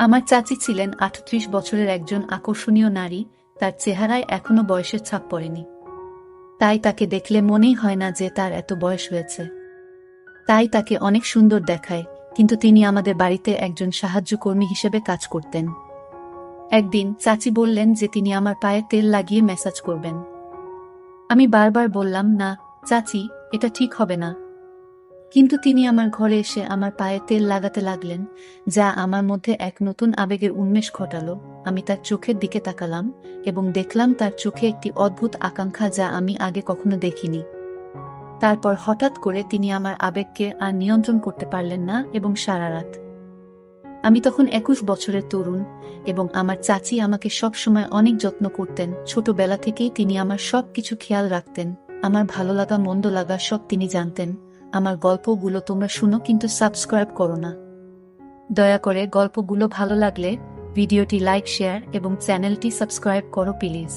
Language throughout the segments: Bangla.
আমার চাচি ছিলেন ৩৮ বছরের একজন আকর্ষণীয় নারী। তার চেহারায় এখনো বয়সের ছাপ পড়েনি। তাই তাকে দেখলে মনেই হয় না যে তার এত বয়স হয়েছে। তাই তাকে অনেক সুন্দর দেখায়, কিন্তু তিনি আমাদের বাড়িতে একজন সাহায্যকর্মী হিসেবে কাজ করতেন। একদিন চাচি বললেন যে তিনি আমার পায়ে তেল লাগিয়ে ম্যাসাজ করবেন। আমি বারবার বললাম, না চাচি, এটা ঠিক হবে না। কিন্তু তিনি আমার ঘরে এসে আমার পায়ে তেল লাগাতে লাগলেন, যা আমার মধ্যে এক নতুন আবেগের উন্মেষ ঘটালো। আমি তার চোখের দিকে তাকালাম এবং দেখলাম তার চোখে একটি অদ্ভুত আকাঙ্ক্ষা, যা আমি আগে কখনো দেখিনি। তারপর হঠাৎ করে তিনি আমার আবেগকে আর নিয়ন্ত্রণ করতে পারলেন না এবং সারা রাত। আমি তখন ২১ বছরের তরুণ এবং আমার চাচি আমাকে সবসময় অনেক যত্ন করতেন। ছোটবেলা থেকেই তিনি আমার সব কিছু খেয়াল রাখতেন। আমার ভালো লাগা মন্দ লাগা সব তিনি জানতেন। আমার গল্পগুলো তোমরা শুনো, কিন্তু সাবস্ক্রাইব করো না। দয়া করে গল্পগুলো ভালো লাগলে ভিডিওটি লাইক, শেয়ার এবং চ্যানেলটি সাবস্ক্রাইব করো প্লিজ।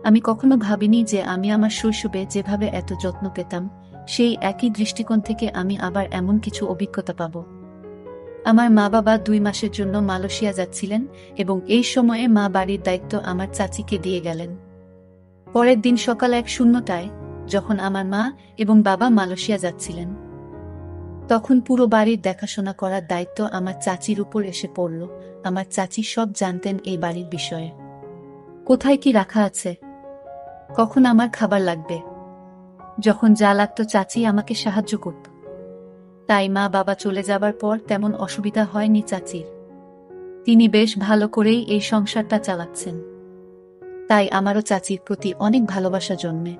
আমি কখনো ভাবিনি যে আমি আমার শৈশবে যেভাবে এত যত্ন পেতাম, সেই একই দৃষ্টিকোণ থেকে আমি আবার এমন কিছু অভিজ্ঞতা পাব। আমার মা বাবা ২ মাসের জন্য মালয়েশিয়া যাচ্ছিলেন এবং এই সময়ে মা বাড়ির দায়িত্ব আমার চাচিকে দিয়ে গেলেন। পরের দিন সকাল ১:০০টায় যখন আমার মা এবং বাবা মালয়েশিয়া যাচ্ছিলেন, তখন পুরো বাড়ির দেখাশোনা করার দায়িত্ব আমার চাচির উপর এসে পড়ল। আমার চাচি সব জানতেন এই বাড়ির বিষয়ে। কোথায় কি রাখা আছে, কখন আমার খাবার লাগবে, যখন যা লাগতো চাচি আমাকে সাহায্য করত। তাই মা বাবা চলে যাবার পর তেমন অসুবিধা হয়নি চাচির। তিনি বেশ ভালো করেই এই সংসারটা চালাচ্ছেন। তাই আমারও চাচির প্রতি অনেক ভালোবাসা জন্মে।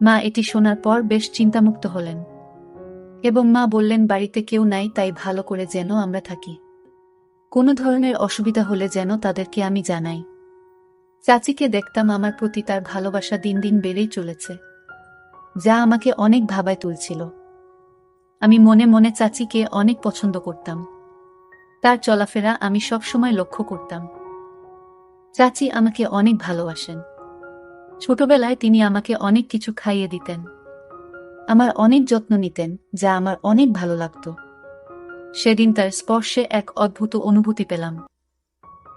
মা এটি শোনার পর বেশ চিন্তামুক্ত হলেন এবং মা বললেন, বাড়িতে কেউ নাই, তাই ভালো করে যেন আমরা থাকি। কোনো ধরনের অসুবিধা হলে যেন তাদেরকে আমি জানাই। চাচিকে দেখতাম আমার প্রতি তার ভালোবাসা দিন দিন বেড়েই চলেছে, যা আমাকে অনেক ভাবায় তুলছিল। আমি মনে মনে চাচিকে অনেক পছন্দ করতাম। তার চলাফেরা আমি সবসময় লক্ষ্য করতাম। চাচি আমাকে অনেক ভালোবাসেন। ছোটবেলায় তিনি আমাকে অনেক কিছু খাইয়ে দিতেন, আমার অনেক যত্ন নিতেন, যা আমার অনেক ভালো লাগত। সেদিন তার স্পর্শে এক অদ্ভুত অনুভূতি পেলাম।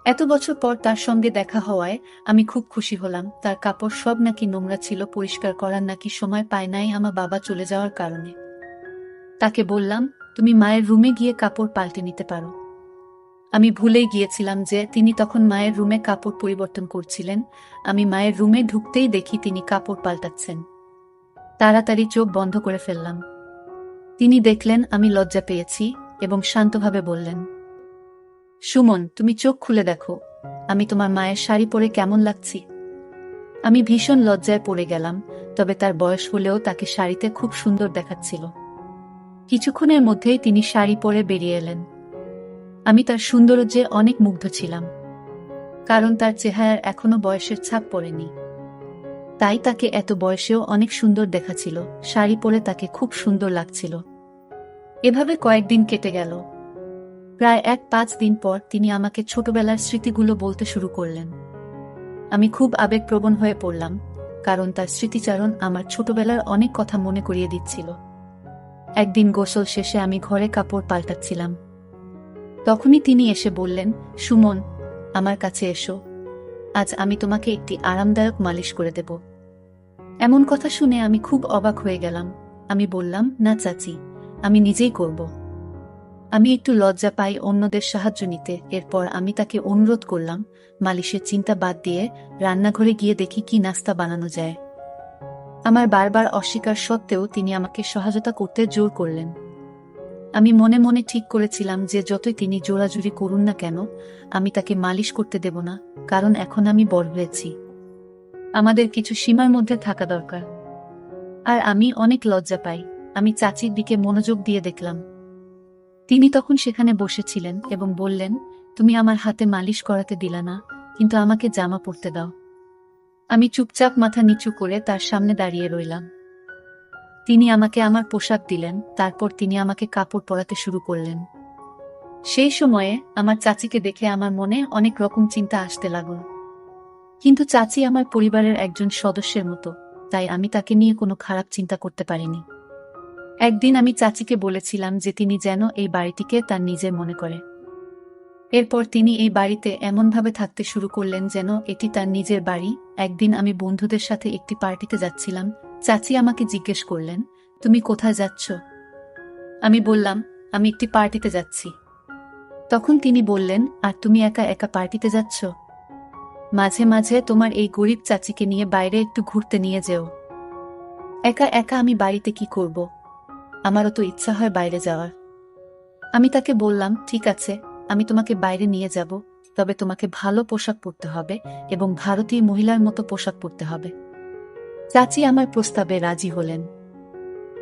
এত বছর পর তার সঙ্গে দেখা হওয়ায় আমি খুব খুশি হলাম। তার কাপড় সব নাকি নোংরা ছিল, পরিষ্কার করার নাকি সময় পায় নাই আমার বাবা চলে যাওয়ার কারণে। তাকে বললাম, তুমি মায়ের রুমে গিয়ে কাপড় পাল্টে নিতে পারো। আমি ভুলেই গিয়েছিলাম যে তিনি তখন মায়ের রুমে কাপড় পরিবর্তন করছিলেন। আমি মায়ের রুমে ঢুকতেই দেখি তিনি কাপড় পাল্টাচ্ছেন। তাড়াতাড়ি চোখ বন্ধ করে ফেললাম। তিনি দেখলেন আমি লজ্জা পেয়েছি এবং শান্তভাবে বললেন, সুমন, তুমি চোখ খুলে দেখো, আমি তোমার মায়ের শাড়ি পরে কেমন লাগছি। আমি ভীষণ লজ্জায় পড়ে গেলাম, তবে তার বয়স হলেও তাকে শাড়িতে খুব সুন্দর দেখাচ্ছিল। কিছুক্ষণের মধ্যেই তিনি শাড়ি পরে বেরিয়ে এলেন। আমি তার সৌন্দর্যে অনেক মুগ্ধ ছিলাম, কারণ তার চেহারার এখনো বয়সের ছাপ পড়েনি। তাই তাকে এত বয়সেও অনেক সুন্দর দেখাচ্ছিল। শাড়ি পরে তাকে খুব সুন্দর লাগছিল। এভাবে কয়েকদিন কেটে গেল। প্রায় ৫ দিন পর তিনি আমাকে ছোটবেলার স্মৃতিগুলো বলতে শুরু করলেন। আমি খুব আবেগপ্রবণ হয়ে পড়লাম, কারণ তার স্মৃতিচারণ আমার ছোটবেলার অনেক কথা মনে করিয়ে দিচ্ছিল। একদিন গোসল শেষে আমি ঘরে কাপড় পাল্টাচ্ছিলাম। তখনই তিনি এসে বললেন, সুমন, আমার কাছে এসো, আজ আমি তোমাকে একটি আরামদায়ক মালিশ করে দেব। এমন কথা শুনে আমি খুব অবাক হয়ে গেলাম। আমি বললাম, না চাচি, আমি নিজেই করব। আমি একটু লজ্জা পাই অন্যদের সাহায্য নিতে। এরপর আমি তাকে অনুরোধ করলাম, মালিশের চিন্তা বাদ দিয়ে রান্নাঘরে গিয়ে দেখি কি নাস্তা বানানো যায়। আমার বারবার অস্বীকার সত্ত্বেও তিনি আমাকে সহায়তা করতে জোর করলেন। আমি মনে মনে ঠিক করেছিলাম যে যতই তিনি জোরাজুরি করুন না কেন, আমি তাকে মালিশ করতে দেব না, কারণ এখন আমি বড় হয়েছি। আমাদের কিছু সীমার মধ্যে থাকা দরকার। আর আমি অনেক লজ্জা পাই। আমি চাচির দিকে মনোযোগ দিয়ে দেখলাম। তিনি তখন সেখানে বসেছিলেন এবং বললেন, তুমি আমার হাতে মালিশ করাতে দিলা না, কিন্তু আমাকে জামা পরতে দাও। আমি চুপচাপ মাথা নিচু করে তার সামনে দাঁড়িয়ে রইলাম। তিনি আমাকে আমার পোশাক দিলেন, তারপর তিনি আমাকে কাপড় পরাতে শুরু করলেন। সেই সময়ে আমার চাচিকে দেখে আমার মনে অনেক রকম চিন্তা আসতে লাগল। কিন্তু চাচি আমার পরিবারের একজন সদস্যের মতো, তাই আমি তাকে নিয়ে কোনো খারাপ চিন্তা করতে পারিনি। একদিন আমি চাচিকে বলেছিলাম যে তিনি যেন এই বাড়িটিকে তার নিজের মনে করে। এরপর তিনি এই বাড়িতে এমনভাবে থাকতে শুরু করলেন যেন এটি তার নিজের বাড়ি। একদিন আমি বন্ধুদের সাথে একটি পার্টিতে যাচ্ছিলাম। চাচি আমাকে জিজ্ঞেস করলেন, তুমি কোথায় যাচ্ছ? আমি বললাম, আমি একটি পার্টিতে যাচ্ছি। তখন তিনি বললেন, আর তুমি একা একা পার্টিতে যাচ্ছ? মাঝে মাঝে তোমার এই গরিব চাচিকে নিয়ে বাইরে একটু ঘুরতে নিয়ে যেও। একা একা আমি বাড়িতে কি করব? আমারও তো ইচ্ছা হয় বাইরে যাওয়ার। আমি তাকে বললাম, ঠিক আছে, আমি তোমাকে বাইরে নিয়ে যাব, তবে তোমাকে ভালো পোশাক পরতে হবে এবং ভারতীয় মহিলার মতো পোশাক পরতে হবে। চাচি আমার প্রস্তাবে রাজি হলেন।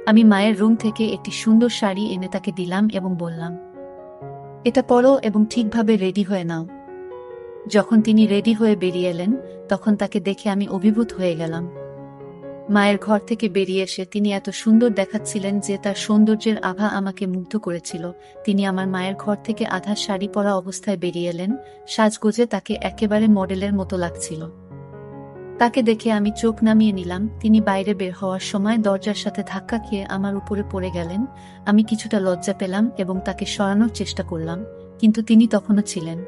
আমি মায়ের রুম থেকে একটি সুন্দর শাড়ি এনে তাকে দিলাম এবং বললাম, এটা পরো এবং ঠিকভাবে রেডি হয়ে নাও। যখন তিনি রেডি হয়ে বেরিয়ে এলেন, তখন তাকে দেখে আমি অভিভূত হয়ে গেলাম। মায়ের ঘর থেকে বেরিয়ে এসে তিনি এত সুন্দর দেখাচ্ছিলেন যে তার সৌন্দর্যের আভা আমাকে মুগ্ধ করেছিল। তিনি আমার মায়ের ঘর থেকে আধা শাড়ি পরা অবস্থায় বেরিয়ে এলেন। সাজগোজে তাকে একেবারে মডেলের মতো লাগছিল। তাকে দেখে আমি চোখ নামিয়ে নিলাম। তিনি বাইরে বের হওয়ার সময় দরজার সাথে ধাক্কা খেয়ে আমার উপরে পড়ে গেলেন। আমি কিছুটা লজ্জা পেলাম এবং তাকে সরানোর চেষ্টা করলাম, কিন্তু তিনি তখনও ছিলেন।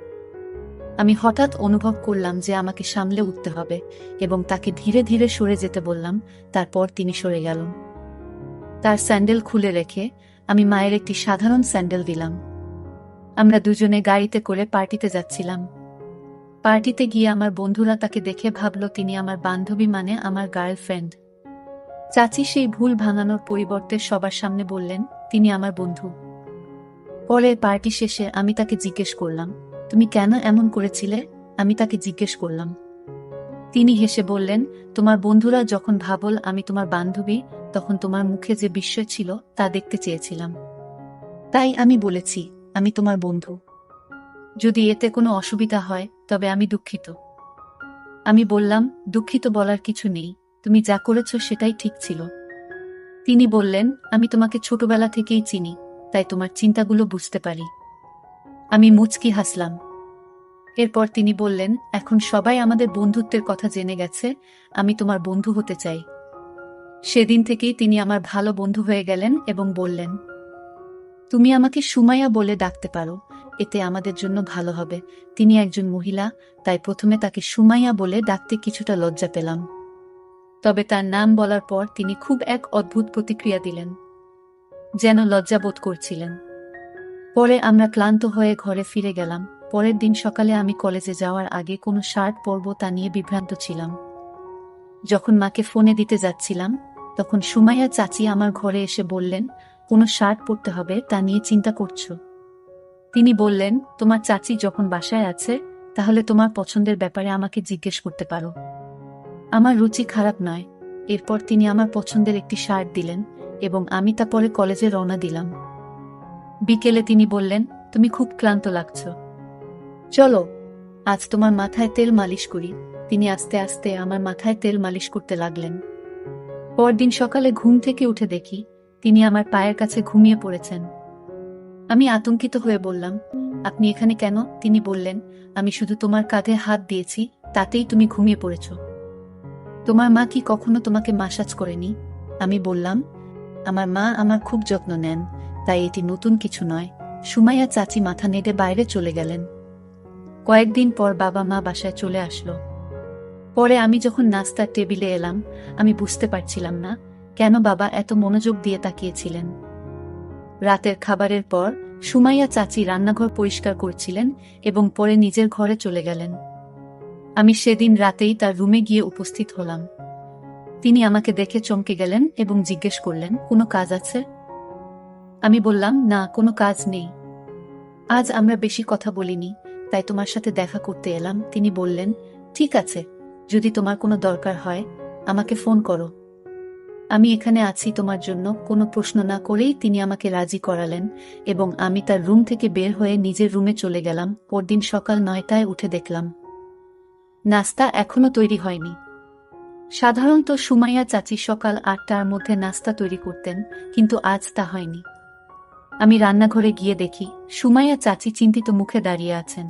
আমি হঠাৎ অনুভব করলাম যে আমাকে সামলে উঠতে হবে এবং তাকে ধীরে ধীরে সরে যেতে বললাম। তারপর তিনি সরে গেলেন। তার স্যান্ডেল খুলে রেখে আমি মায়ের একটি সাধারণ স্যান্ডেল দিলাম। আমরা দুজনে গাড়িতে করে পার্টিতে যাচ্ছিলাম। পার্টিতে গিয়ে আমার বন্ধুরা তাকে দেখে ভাবল তিনি আমার বান্ধবী, মানে আমার গার্লফ্রেন্ড। চাচি সেই ভুল ভাঙানোর পরিবর্তে সবার সামনে বললেন, তিনি আমার বন্ধু। পরে পার্টি শেষে আমি তাকে জিজ্ঞেস করলাম, তুমি কেন এমন করেছিলে? আমি তাকে জিজ্ঞেস করলাম। তিনি হেসে বললেন, তোমার বন্ধুরা যখন ভাবল আমি তোমার বান্ধবী, তখন তোমার মুখে যে বিস্ময় ছিল তা দেখতে চেয়েছিলাম। তাই আমি বলেছি, আমি তোমার বন্ধু। যদি এতে কোনো অসুবিধা হয় তবে আমি দুঃখিত। আমি বললাম, দুঃখিত বলার কিছু নেই, তুমি যা করেছ সেটাই ঠিক ছিল। তিনি বললেন, আমি তোমাকে ছোটবেলা থেকেই চিনি, তাই তোমার চিন্তাগুলো বুঝতে পারি। আমি মুচকি হাসলাম। এরপর তিনি বললেন, এখন সবাই আমাদের বন্ধুত্বের কথা জেনে গেছে, আমি তোমার বন্ধু হতে চাই। সেদিন থেকেই তিনি আমার ভালো বন্ধু হয়ে গেলেন এবং বললেন, তুমি আমাকে সুমাইয়া বলে ডাকতে পারো, এতে আমাদের জন্য ভালো হবে। তিনি একজন মহিলা, তাই প্রথমে তাকে সুমাইয়া বলে ডাকতে কিছুটা লজ্জা পেলাম। তবে তার নাম বলার পর তিনি খুব এক অদ্ভুত প্রতিক্রিয়া দিলেন, যেন লজ্জাবোধ করছিলেন। পরে আমরা ক্লান্ত হয়ে ঘরে ফিরে গেলাম। পরের দিন সকালে আমি কলেজে যাওয়ার আগে কোনো শার্ট পরব তা নিয়ে বিভ্রান্ত ছিলাম। যখন মাকে ফোনে দিতে যাচ্ছিলাম, তখন সুমাইয়া চাচি আমার ঘরে এসে বললেন, কোনো শার্ট পরতে হবে তা নিয়ে চিন্তা করছো? তিনি বললেন, তোমার চাচি যখন বাসায় আছে, তাহলে তোমার পছন্দের ব্যাপারে আমাকে জিজ্ঞেস করতে পারো। আমার রুচি খারাপ নয়। এরপর তিনি আমার পছন্দের একটি শার্ট দিলেন এবং আমি তা পরে কলেজে রওনা দিলাম। বিকেলে তিনি বললেন, তুমি খুব ক্লান্ত লাগছো, চলো আজ তোমার মাথায় তেল মালিশ করি। তিনি আস্তে আস্তে আমার মাথায় তেল মালিশ করতে লাগলেন। পরদিন সকালে ঘুম থেকে উঠে দেখি তিনি আমার পায়ের কাছে ঘুমিয়ে পড়েছেন। আমি আতঙ্কিত হয়ে বললাম, আপনি এখানে কেন? তিনি বললেন, আমি শুধু তোমার কাঁধে হাত দিয়েছি, তাতেই তুমি ঘুমিয়ে পড়েছ। তোমার মা কি কখনো তোমাকে মাসাজ করেনি? আমি বললাম, আমার মা আমার খুব যত্ন নেন, তাই এটি নতুন কিছু নয়। সুমাইয়া চাচি মাথা নেড়ে বাইরে চলে গেলেন। কয়েকদিন পর বাবা মা বাসায় চলে আসলো। পরে আমি যখন নাস্তার টেবিলে এলাম, আমি বুঝতে পারছিলাম না কেন বাবা এত মনোযোগ দিয়ে তাকিয়েছিলেন। রাতের খাবারের পর সুমাইয়া চাচি রান্নাঘর পরিষ্কার করছিলেন এবং পরে নিজের ঘরে চলে গেলেন। আমি সেদিন রাতেই তার রুমে গিয়ে উপস্থিত হলাম। তিনি আমাকে দেখে চমকে গেলেন এবং জিজ্ঞেস করলেন, কোনো কাজ আছে? আমি বললাম, না, কোনো কাজ নেই। আজ আমরা বেশি কথা বলিনি, তাই তোমার সাথে দেখা করতে এলাম। তিনি বললেন, ঠিক আছে, যদি তোমার কোনো দরকার হয় আমাকে ফোন করো, আমি এখানে আছি তোমার জন্য। কোনো প্রশ্ন না করেই তিনি আমাকে রাজি করালেন এবং আমি তার রুম থেকে বের হয়ে নিজের রুমে চলে গেলাম। পরদিন সকাল 9টায় উঠে দেখলাম নাস্তা এখনো তৈরি হয়নি। সাধারণত সুমাইয়া চাচি সকাল 8টার মধ্যে নাস্তা তৈরি করতেন, কিন্তু আজ তা হয়নি। আমি রান্নাঘরে গিয়ে দেখি সুমাইয়া চাচি চিন্তিত মুখে দাঁড়িয়ে আছেন।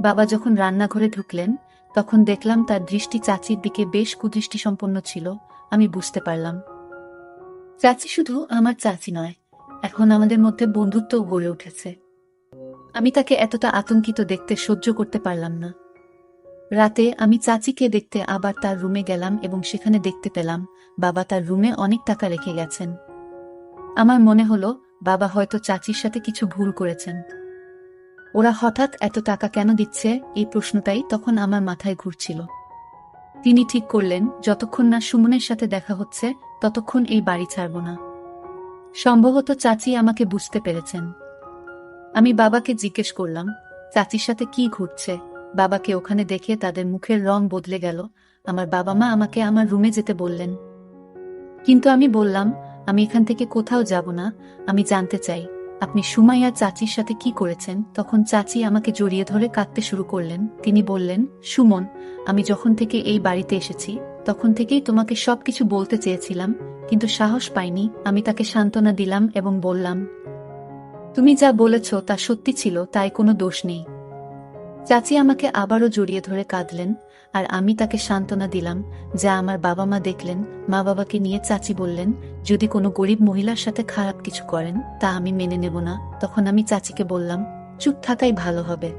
বাবা যখন রান্নাঘরে ঢুকলেন, তখন দেখলাম তার দৃষ্টি চাচির দিকে বেশ কুদৃষ্টিসম্পন্ন ছিল। আমি বুঝতে পারলাম, চাচি শুধু আমার চাচি নয়, এখন আমাদের মধ্যে বন্ধুত্বও গড়ে উঠেছে। আমি তাকে এতটা আতঙ্কিত দেখতে সহ্য করতে পারলাম না। রাতে আমি চাচিকে দেখতে আবার তার রুমে গেলাম এবং সেখানে দেখতে পেলাম বাবা তার রুমে অনেক টাকা রেখে গেছেন। আমার মনে হলো বাবা হয়তো চাচির সাথে কিছু ভুল করেছেন। ওরা হঠাৎ এত টাকা কেন দিচ্ছে, এই প্রশ্নটাই তখন আমার মাথায় ঘুরছিল। তিনি ঠিক করলেন যতক্ষণ না সুমনের সাথে দেখা হচ্ছে ততক্ষণ এই বাড়ি ছাড়ব না। সম্ভবত চাচি আমাকে বুঝতে পেরেছেন। আমি বাবাকে জিজ্ঞেস করলাম, চাচির সাথে কি ঘটছে? বাবাকে ওখানে দেখে তাদের মুখের রং বদলে গেল। আমার বাবা মা আমাকে আমার রুমে যেতে বললেন, কিন্তু আমি বললাম আমি এখান থেকে কোথাও যাব না, আমি জানতে চাই আপনি সুমাইয়া চাচির সাথে কি করেছেন। তখন চাচি আমাকে জড়িয়ে ধরে কাঁদতে শুরু করলেন। তিনি বললেন, সুমন, আমি যখন থেকে এই বাড়িতে এসেছি তখন থেকেই তোমাকে সবকিছু বলতে চেয়েছিলাম, কিন্তু সাহস পাইনি। আমি তাকে সান্ত্বনা দিলাম এবং বললাম, তুমি যা বলেছ তা সত্যি ছিল, তাই কোনো দোষ নেই। চাচি আমাকে আবারও জড়িয়ে ধরে কাঁদলেন, আর আমি তাকে সান্ত্বনা দিলাম যা আমার বাবা মা দেখলেন। মা বাবাকে নিয়ে চাচি বললেন, যদি কোনো গরিব মহিলার সাথে খারাপ কিছু করেন তা আমি মেনে নেব না। তখন আমি চাচিকে বললাম, চুপ থাকাই ভালো হবে,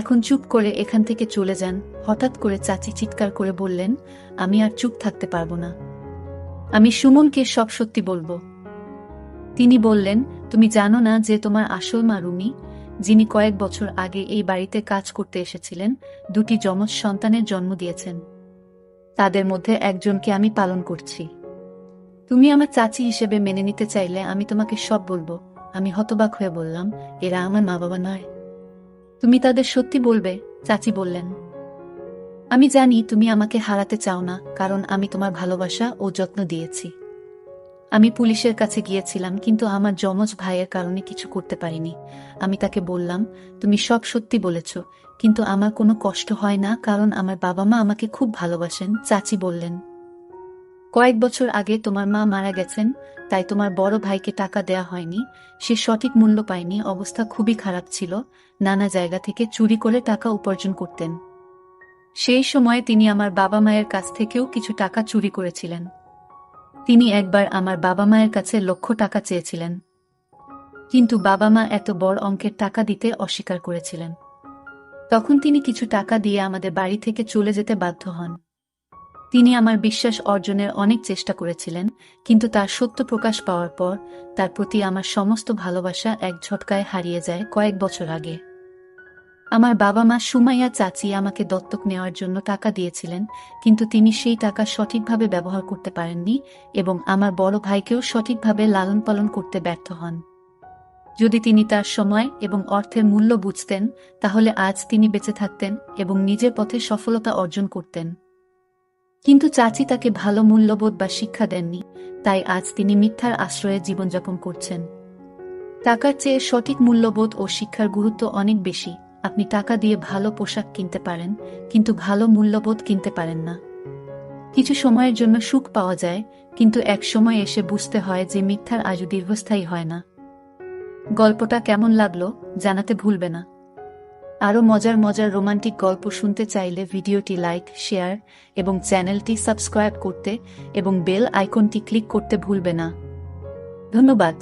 এখন চুপ করে এখান থেকে চলে যান। হঠাৎ করে চাচি চিৎকার করে বললেন, আমি আর চুপ থাকতে পারবো না, আমি সুমনকে সব সত্যি বলবো। তিনি বললেন, তুমি জানো না যে তোমার আসল মা রুমি, যিনি কয়েক বছর আগে এই বাড়িতে কাজ করতে এসেছিলেন, দুটি যমজ সন্তানের জন্ম দিয়েছেন। তাদের মধ্যে একজনকে আমি পালন করছি। তুমি আমার চাচি হিসেবে মেনে নিতে চাইলে আমি তোমাকে সব বলবো। আমি হতবাক হয়ে বললাম, এরা আমার মা বাবা নয়, তুমি তাদের সত্যি বলবে? চাচি বললেন, আমি জানি তুমি আমাকে হারাতে চাও না, কারণ আমি তোমার ভালোবাসা ও যত্ন দিয়েছি। আমি পুলিশের কাছে গিয়েছিলাম, কিন্তু আমার যমজ ভাইয়ের কারণে কিছু করতে পারিনি। আমি তাকে বললাম, তুমি সব সত্যি বলেছ, কিন্তু আমার কোনো কষ্ট হয় না, কারণ আমার বাবা মা আমাকে খুব ভালোবাসেন। চাচি বললেন, কয়েক বছর আগে তোমার মা মারা গেছেন, তাই তোমার বড় ভাইকে টাকা দেয়া হয়নি। সে সঠিক মূল্য পায়নি, অবস্থা খুবই খারাপ ছিল, নানা জায়গা থেকে চুরি করে টাকা উপার্জন করতেন। সেই সময়ে তিনি আমার বাবা মায়ের কাছ থেকেও কিছু টাকা চুরি করেছিলেন। তিনি একবার আমার বাবা মায়ের কাছে লক্ষ টাকা চেয়েছিলেন, কিন্তু বাবা মা এত বড় অঙ্কের টাকা দিতে অস্বীকার করেছিলেন। তখন তিনি কিছু টাকা দিয়ে আমাদের বাড়ি থেকে চলে যেতে বাধ্য হন। তিনি আমার বিশ্বাস অর্জনের অনেক চেষ্টা করেছিলেন, কিন্তু তার সত্য প্রকাশ পাওয়ার পর তার প্রতি আমার সমস্ত ভালোবাসা এক ঝটকায় হারিয়ে যায় কয়েক বছর আগে। আমার বাবা মা সুমাইয়া চাচি আমাকে দত্তক নেওয়ার জন্য টাকা দিয়েছিলেন, কিন্তু তিনি সেই টাকা সঠিকভাবে ব্যবহার করতে পারেননি এবং আমার বড় ভাইকেও সঠিকভাবে লালন পালন করতে ব্যর্থ হন। যদি তিনি তার সময় এবং অর্থের মূল্য বুঝতেন, তাহলে আজ তিনি বেঁচে থাকতেন এবং নিজের পথে সফলতা অর্জন করতেন। কিন্তু চাচি তাকে ভালো মূল্যবোধ বা শিক্ষা দেননি, তাই আজ তিনি মিথ্যার আশ্রয়ে জীবনযাপন করছেন। টাকার চেয়ে সঠিক মূল্যবোধ ও শিক্ষার গুরুত্ব অনেক বেশি। আপনি টাকা দিয়ে ভালো পোশাক কিনতে পারেন, কিন্তু ভালো মূল্যবোধ কিনতে পারেন না। কিছু সময়ের জন্য সুখ পাওয়া যায়, কিন্তু এক সময় এসে বুঝতে হয় যে মিথ্যার আজও দীর্ঘস্থায়ী হয় না। গল্পটা কেমন লাগলো জানাতে ভুলবে না। আরও মজার মজার রোমান্টিক গল্প শুনতে চাইলে ভিডিওটি লাইক, শেয়ার এবং চ্যানেলটি সাবস্ক্রাইব করতে এবং বেল আইকনটি ক্লিক করতে ভুলবে না। ধন্যবাদ।